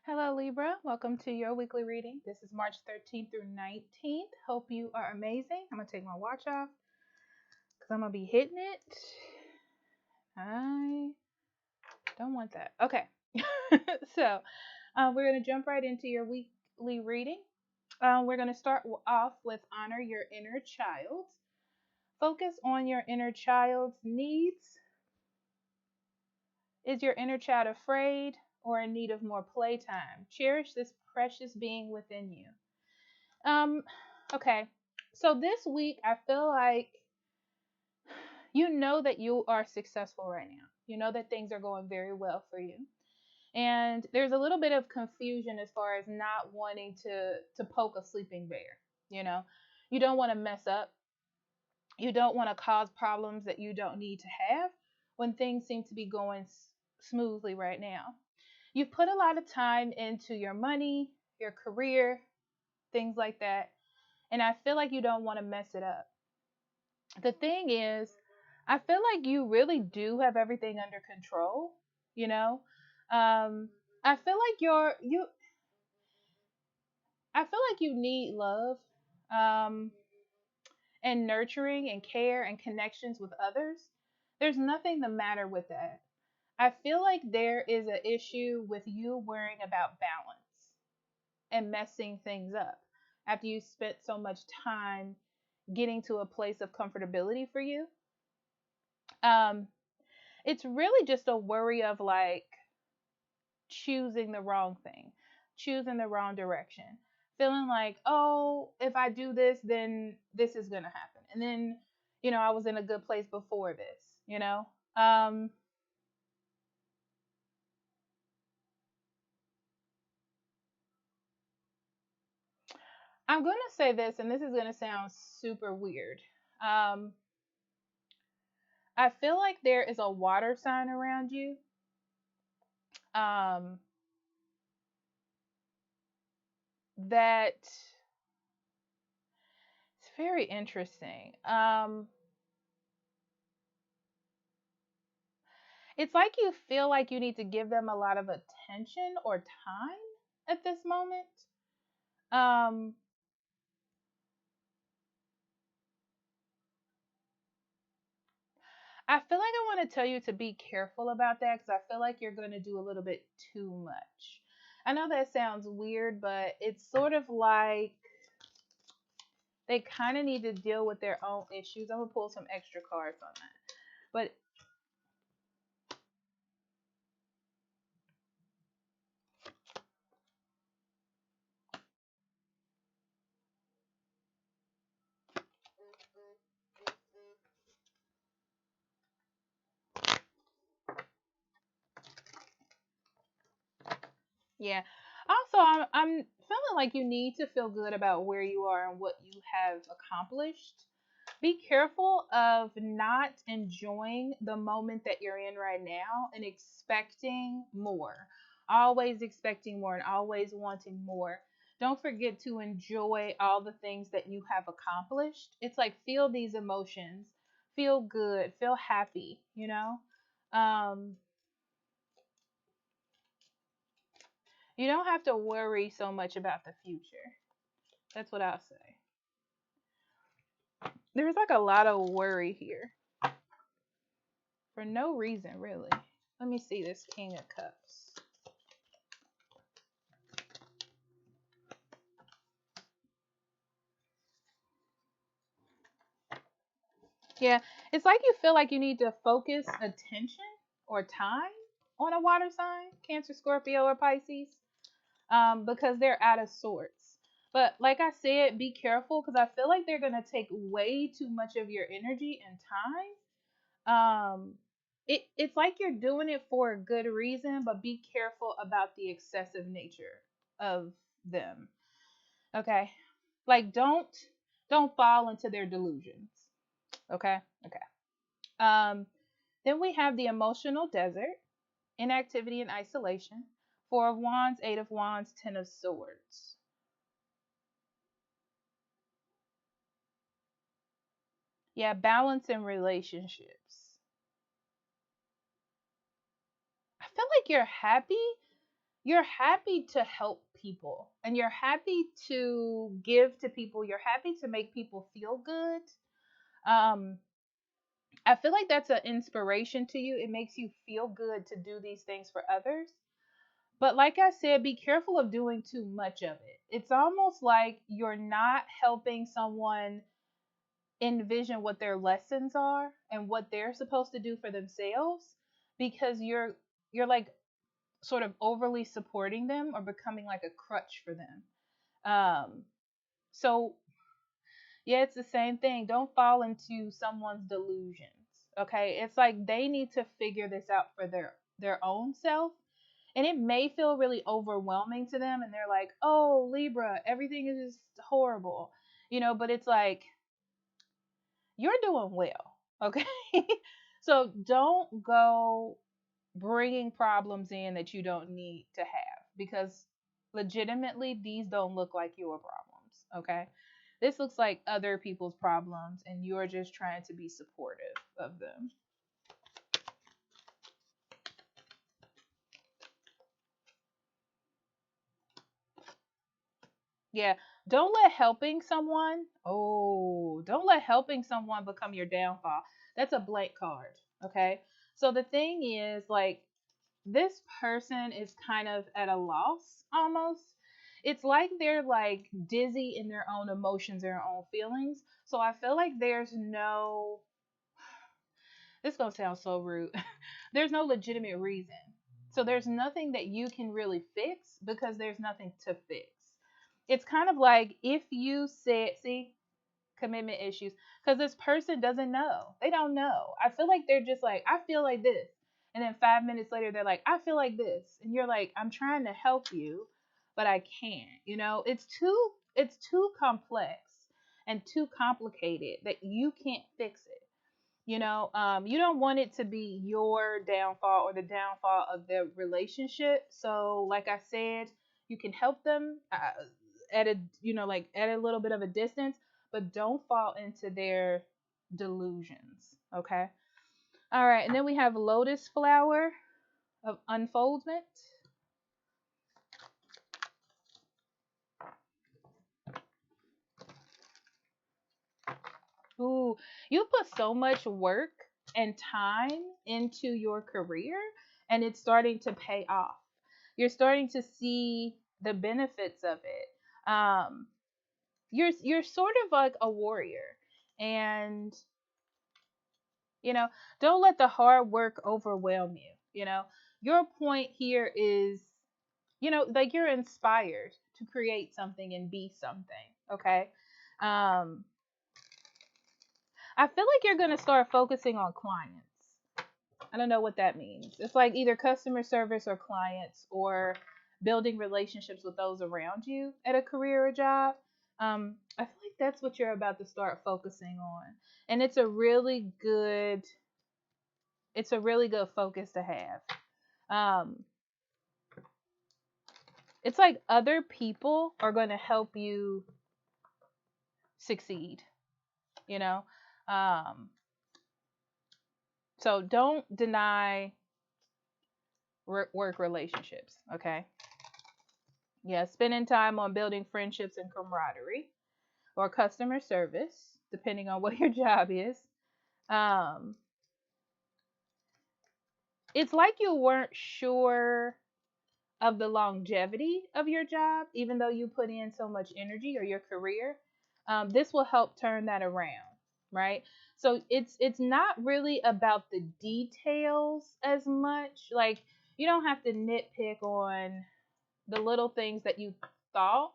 Hello, Libra. Welcome to your weekly reading. This is March 13th through 19th. Hope you are amazing. I'm going to take my watch off because I'm going to be hitting it. I don't want that. Okay. so, we're going to jump right into your weekly reading. We're going to start off with honor your inner child. Focus on your inner child's needs. Is your inner child afraid or in need of more playtime? Cherish this precious being within you. Okay. So this week I feel like you know that you are successful right now. You know that things are going very well for you. And there's a little bit of confusion as far as not wanting to poke a sleeping bear, you know. You don't want to mess up. You don't want to cause problems that you don't need to have when things seem to be going smoothly right now. You've put a lot of time into your money, your career, things like that, and I feel like you don't want to mess it up. The thing is, I feel like you really do have everything under control, you know? Um I feel like I feel like you need love um and nurturing and care and connections with others. There's nothing the matter with that. I feel like there is an issue with you worrying about balance and messing things up after you spent so much time getting to a place of comfortability for you. Um, it's really just a worry of like choosing the wrong thing, choosing the wrong direction, feeling like, oh, if I do this, then this is going to happen. And then, I was in a good place before this, you know? Um, I'm going to say this, and this is going to sound super weird. Um, I feel like there is a water sign around you. Um, that it's very interesting. It's like you feel like you need to give them a lot of attention or time at this moment. Um, I feel like I want to tell you to be careful about that because I feel like you're going to do a little bit too much. I know that sounds weird, but it's sort of like they kind of need to deal with their own issues. I'm going to pull some extra cards on that. But yeah. Also, I'm feeling like you need to feel good about where you are and what you have accomplished. Be careful of not enjoying the moment that you're in right now and expecting more. Always expecting more and always wanting more. Don't forget to enjoy all the things that you have accomplished. It's like feel these emotions, feel good, feel happy, you know? Um, you don't have to worry so much about the future. That's what I'll say. There's like a lot of worry here for no reason, really. Let me see this King of Cups. Yeah, it's like you feel like you need to focus attention or time on a water sign, Cancer, Scorpio, or Pisces, because they're out of sorts. But like I said, be careful because I feel like they're gonna take way too much of your energy and time. It's like you're doing it for a good reason, but be careful about the excessive nature of them. Okay, like don't fall into their delusions. Okay, okay. Um, then we have the emotional desert, inactivity and isolation, Four of Wands, Eight of Wands, Ten of Swords. Yeah, balance in relationships. I feel like you're happy, you're happy to help people and you're happy to give to people. You're happy to make people feel good. Um, I feel like that's an inspiration to you. It makes you feel good to do these things for others. But like I said, be careful of doing too much of it. It's almost like you're not helping someone envision what their lessons are and what they're supposed to do for themselves because you're like sort of overly supporting them or becoming like a crutch for them. So yeah, it's the same thing. Don't fall into someone's delusions. Okay? It's like they need to figure this out for their own self. And it may feel really overwhelming to them and they're like, "Oh, Libra, everything is just horrible." But it's like you're doing well. Okay? So don't go bringing problems in that you don't need to have because legitimately these don't look like your problems. Okay? This looks like other people's problems and you're just trying to be supportive of them. Yeah, don't let helping someone become your downfall. That's a blank card, okay? So the thing is, like, this person is kind of at a loss almost. It's like they're like dizzy in their own emotions, their own feelings. So I feel like this is gonna sound so rude. There's no legitimate reason. So there's nothing that you can really fix because there's nothing to fix. It's kind of like if you said, see, commitment issues, because this person doesn't know. They don't know. I feel like they're just like, I feel like this. And then 5 minutes later, they're like, I feel like this. And you're like, I'm trying to help you, but I can't. It's too complex and too complicated that you can't fix it. You don't want it to be your downfall or the downfall of the relationship. So like I said, you can help them at a like at a little bit of a distance, but don't fall into their delusions. Okay. All right, and then we have lotus flower of unfoldment. Ooh, you put so much work and time into your career and it's starting to pay off. You're starting to see the benefits of it. You're sort of like a warrior, and you know, don't let the hard work overwhelm you. Your point here is, like you're inspired to create something and be something. Okay. Um, I feel like you're gonna start focusing on clients. I don't know what that means. It's like either customer service or clients or building relationships with those around you at a career or job. I feel like that's what you're about to start focusing on. And it's a really good focus to have. Um, it's like other people are going to help you succeed, you know? Um, so don't deny work relationships, okay? Yeah, spending time on building friendships and camaraderie or customer service, depending on what your job is. Um, it's like you weren't sure of the longevity of your job, even though you put in so much energy or your career. This will help turn that around, right? So it's not really about the details as much. Like you don't have to nitpick on the little things that you thought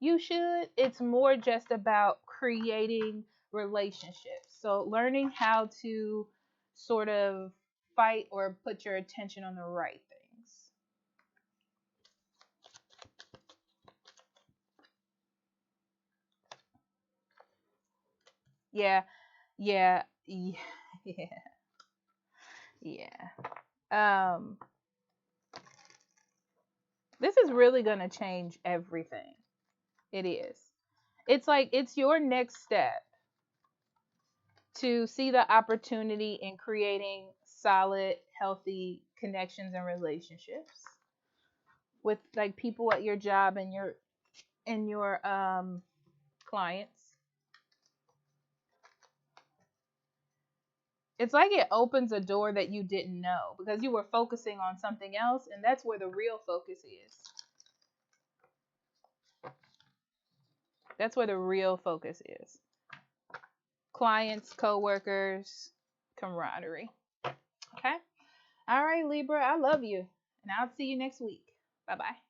you should. It's more just about creating relationships. So learning how to sort of fight or put your attention on the right things. Yeah, yeah, yeah, yeah. Um, this is really gonna change everything. It is. It's like it's your next step to see the opportunity in creating solid, healthy connections and relationships with like people at your job and your clients. It's like it opens a door that you didn't know because you were focusing on something else, and that's where the real focus is. That's where the real focus is. Clients, coworkers, camaraderie. Okay? All right, Libra, I love you. And I'll see you next week. Bye-bye.